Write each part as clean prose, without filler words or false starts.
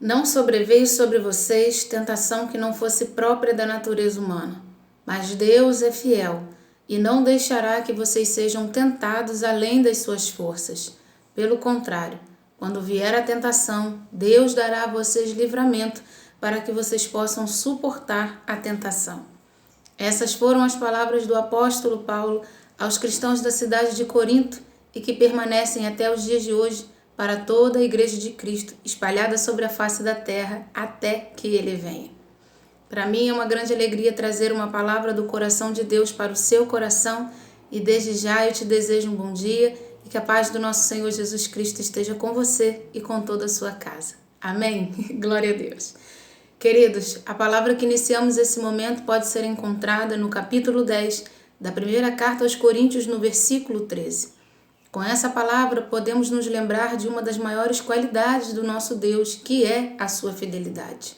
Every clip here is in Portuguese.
Não sobreveio sobre vocês tentação que não fosse própria da natureza humana, mas Deus é fiel e não deixará que vocês sejam tentados além das suas forças. Pelo contrário, quando vier a tentação, Deus dará a vocês livramento para que vocês possam suportar a tentação. Essas foram as palavras do apóstolo Paulo aos cristãos da cidade de Corinto e que permanecem até os dias de hoje para toda a Igreja de Cristo, espalhada sobre a face da terra, até que Ele venha. Para mim é uma grande alegria trazer uma palavra do coração de Deus para o seu coração e desde já eu te desejo um bom dia e que a paz do nosso Senhor Jesus Cristo esteja com você e com toda a sua casa. Amém? Glória a Deus. Queridos, a palavra que iniciamos esse momento pode ser encontrada no capítulo 10 da primeira carta aos Coríntios, no versículo 13. Com essa palavra, podemos nos lembrar de uma das maiores qualidades do nosso Deus, que é a sua fidelidade.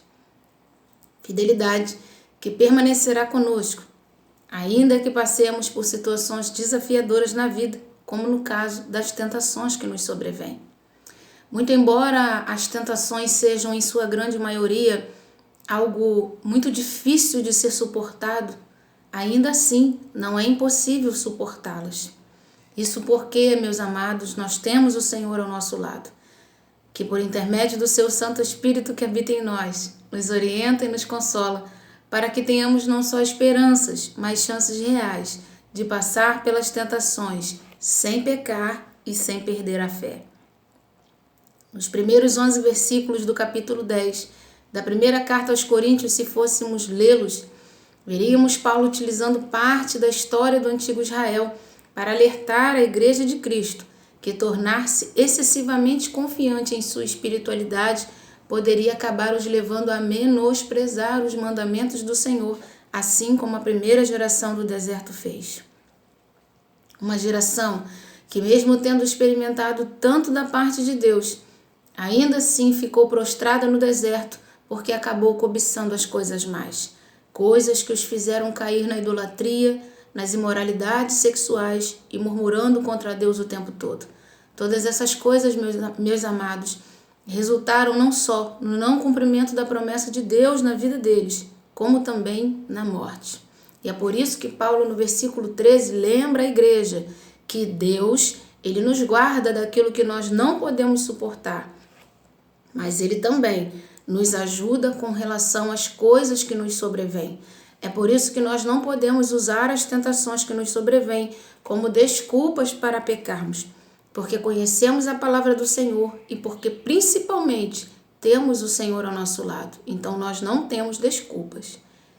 Fidelidade que permanecerá conosco, ainda que passemos por situações desafiadoras na vida, como no caso das tentações que nos sobrevêm. Muito embora as tentações sejam, em sua grande maioria, algo muito difícil de ser suportado, ainda assim não é impossível suportá-las. Isso porque, meus amados, nós temos o Senhor ao nosso lado, que por intermédio do seu Santo Espírito que habita em nós, nos orienta e nos consola, para que tenhamos não só esperanças, mas chances reais de passar pelas tentações sem pecar e sem perder a fé. Nos primeiros 11 versículos do capítulo 10 da primeira carta aos Coríntios, se fôssemos lê-los, veríamos Paulo utilizando parte da história do antigo Israel para alertar a Igreja de Cristo que tornar-se excessivamente confiante em sua espiritualidade poderia acabar os levando a menosprezar os mandamentos do Senhor, assim como a primeira geração do deserto fez. Uma geração que, mesmo tendo experimentado tanto da parte de Deus, ainda assim ficou prostrada no deserto porque acabou cobiçando as coisas más, coisas que os fizeram cair na idolatria, nas imoralidades sexuais e murmurando contra Deus o tempo todo. Todas essas coisas, meus amados, resultaram não só no não cumprimento da promessa de Deus na vida deles, como também na morte. E é por isso que Paulo, no versículo 13, lembra a igreja que Deus, Ele nos guarda daquilo que nós não podemos suportar, mas Ele também nos ajuda com relação às coisas que nos sobrevêm. É por isso que nós não podemos usar as tentações que nos sobrevêm como desculpas para pecarmos, porque conhecemos a palavra do Senhor e porque principalmente temos o Senhor ao nosso lado. Então nós não temos desculpas.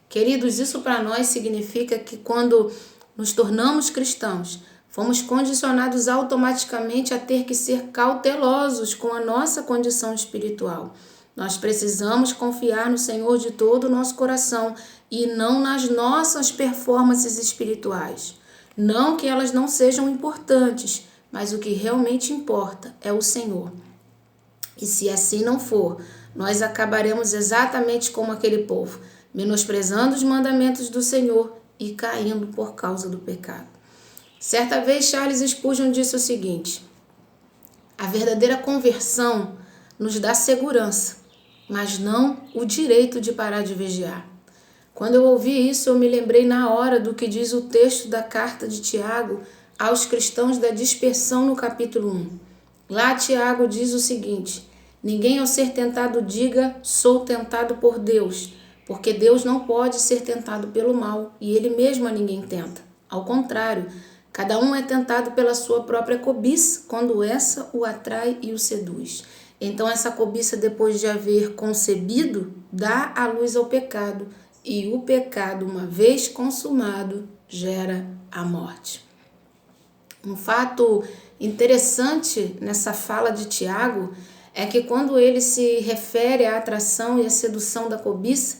Queridos, isso para nós significa que quando nos tornamos cristãos, fomos condicionados automaticamente a ter que ser cautelosos com a nossa condição espiritual. Nós precisamos confiar no Senhor de todo o nosso coração e não nas nossas performances espirituais. Não que elas não sejam importantes, mas o que realmente importa é o Senhor. E se assim não for, nós acabaremos exatamente como aquele povo, menosprezando os mandamentos do Senhor e caindo por causa do pecado. Certa vez Charles Spurgeon disse o seguinte: a verdadeira conversão nos dá segurança, mas não o direito de parar de vigiar. Quando eu ouvi isso, eu me lembrei na hora do que diz o texto da carta de Tiago aos cristãos da dispersão no capítulo 1. Lá Tiago diz o seguinte: ninguém ao ser tentado diga, sou tentado por Deus, porque Deus não pode ser tentado pelo mal e Ele mesmo a ninguém tenta. Ao contrário, cada um é tentado pela sua própria cobiça, quando essa o atrai e o seduz. Então essa cobiça, depois de haver concebido, dá à luz ao pecado, e o pecado, uma vez consumado, gera a morte. Um fato interessante nessa fala de Tiago é que quando ele se refere à atração e à sedução da cobiça,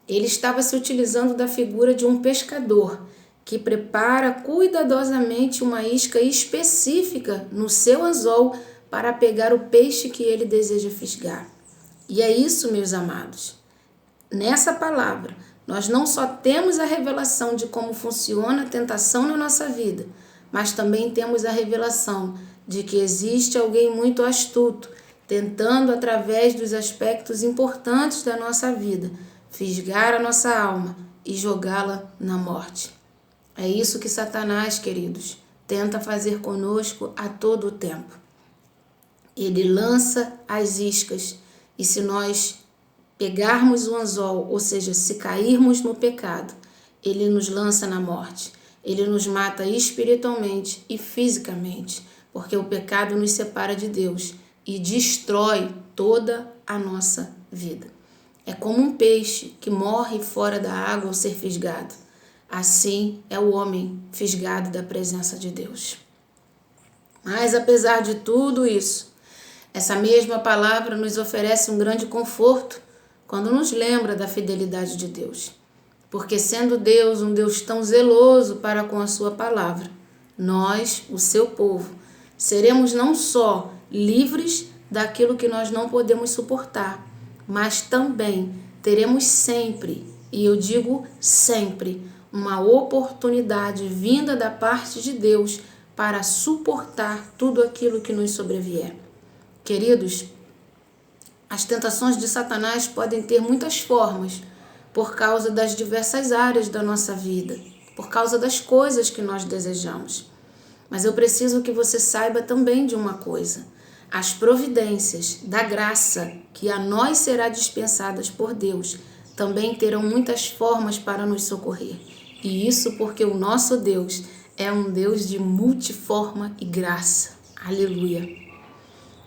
ele estava se utilizando da figura de um pescador que prepara cuidadosamente uma isca específica no seu anzol para pegar o peixe que ele deseja fisgar. E é isso, meus amados. Nessa palavra, nós não só temos a revelação de como funciona a tentação na nossa vida, mas também temos a revelação de que existe alguém muito astuto, tentando, através dos aspectos importantes da nossa vida, fisgar a nossa alma e jogá-la na morte. É isso que Satanás, queridos, tenta fazer conosco a todo o tempo. Ele lança as iscas e se nós pegarmos o anzol, ou seja, se cairmos no pecado, ele nos lança na morte. Ele nos mata espiritualmente e fisicamente, porque o pecado nos separa de Deus e destrói toda a nossa vida. É como um peixe que morre fora da água ao ser fisgado. Assim é o homem fisgado da presença de Deus. Mas apesar de tudo isso, essa mesma palavra nos oferece um grande conforto quando nos lembra da fidelidade de Deus. Porque sendo Deus um Deus tão zeloso para com a sua palavra, nós, o seu povo, seremos não só livres daquilo que nós não podemos suportar, mas também teremos sempre, e eu digo sempre, uma oportunidade vinda da parte de Deus para suportar tudo aquilo que nos sobrevier. Queridos, as tentações de Satanás podem ter muitas formas por causa das diversas áreas da nossa vida, por causa das coisas que nós desejamos. Mas eu preciso que você saiba também de uma coisa: as providências da graça que a nós será dispensadas por Deus também terão muitas formas para nos socorrer. E isso porque o nosso Deus é um Deus de multiforma e graça. Aleluia!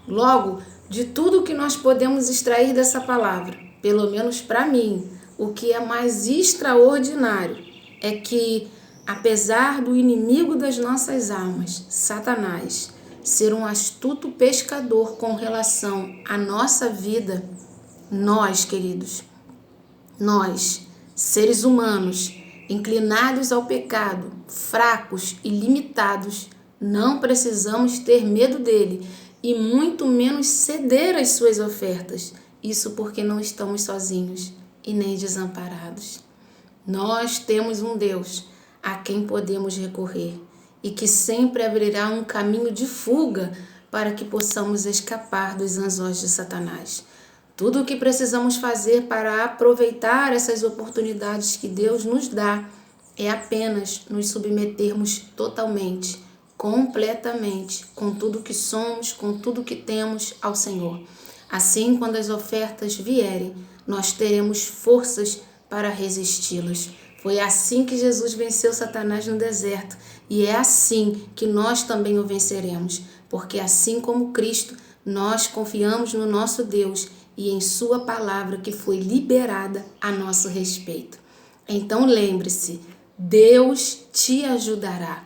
Logo, de tudo que nós podemos extrair dessa palavra, pelo menos para mim, o que é mais extraordinário é que, apesar do inimigo das nossas almas, Satanás, ser um astuto pescador com relação à nossa vida, nós, queridos, nós, seres humanos, inclinados ao pecado, fracos e limitados, não precisamos ter medo dele e muito menos ceder às suas ofertas. Isso porque não estamos sozinhos e nem desamparados. Nós temos um Deus a quem podemos recorrer e que sempre abrirá um caminho de fuga para que possamos escapar dos anzóis de Satanás. Tudo o que precisamos fazer para aproveitar essas oportunidades que Deus nos dá é apenas nos submetermos totalmente, completamente, com tudo que somos, com tudo que temos ao Senhor. Assim, quando as ofertas vierem, nós teremos forças para resisti-las. Foi assim que Jesus venceu Satanás no deserto e é assim que nós também o venceremos, porque assim como Cristo, nós confiamos no nosso Deus e em sua palavra que foi liberada a nosso respeito. Então lembre-se, Deus te ajudará.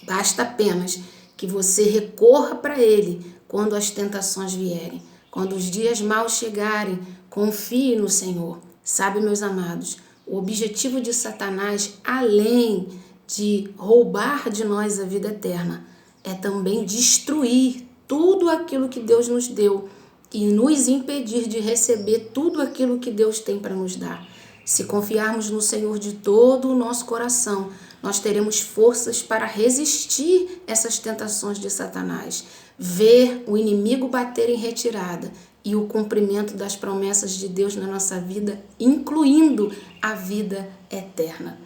Basta apenas que você recorra para Ele quando as tentações vierem. Quando os dias maus chegarem, confie no Senhor. Sabe, meus amados, o objetivo de Satanás, além de roubar de nós a vida eterna, é também destruir tudo aquilo que Deus nos deu e nos impedir de receber tudo aquilo que Deus tem para nos dar. Se confiarmos no Senhor de todo o nosso coração, nós teremos forças para resistir essas tentações de Satanás, ver o inimigo bater em retirada e o cumprimento das promessas de Deus na nossa vida, incluindo a vida eterna.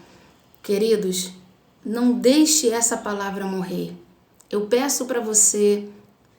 Queridos, não deixe essa palavra morrer. Eu peço para você,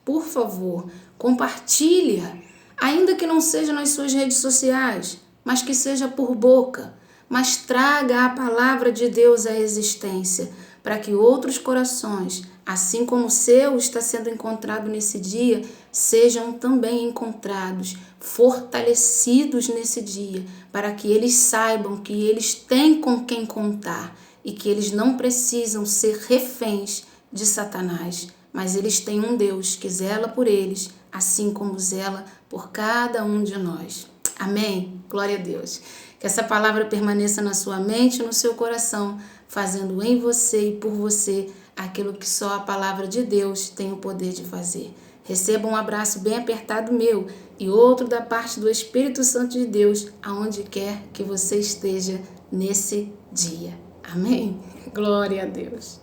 por favor, compartilhe-a, ainda que não seja nas suas redes sociais, mas que seja por boca, mas traga a palavra de Deus à existência, para que outros corações, assim como o seu está sendo encontrado nesse dia, sejam também encontrados, fortalecidos nesse dia, para que eles saibam que eles têm com quem contar e que eles não precisam ser reféns de Satanás, mas eles têm um Deus que zela por eles, assim como zela por cada um de nós. Amém? Glória a Deus. Que essa palavra permaneça na sua mente e no seu coração, fazendo em você e por você aquilo que só a palavra de Deus tem o poder de fazer. Receba um abraço bem apertado meu e outro da parte do Espírito Santo de Deus, aonde quer que você esteja nesse dia. Amém? Glória a Deus.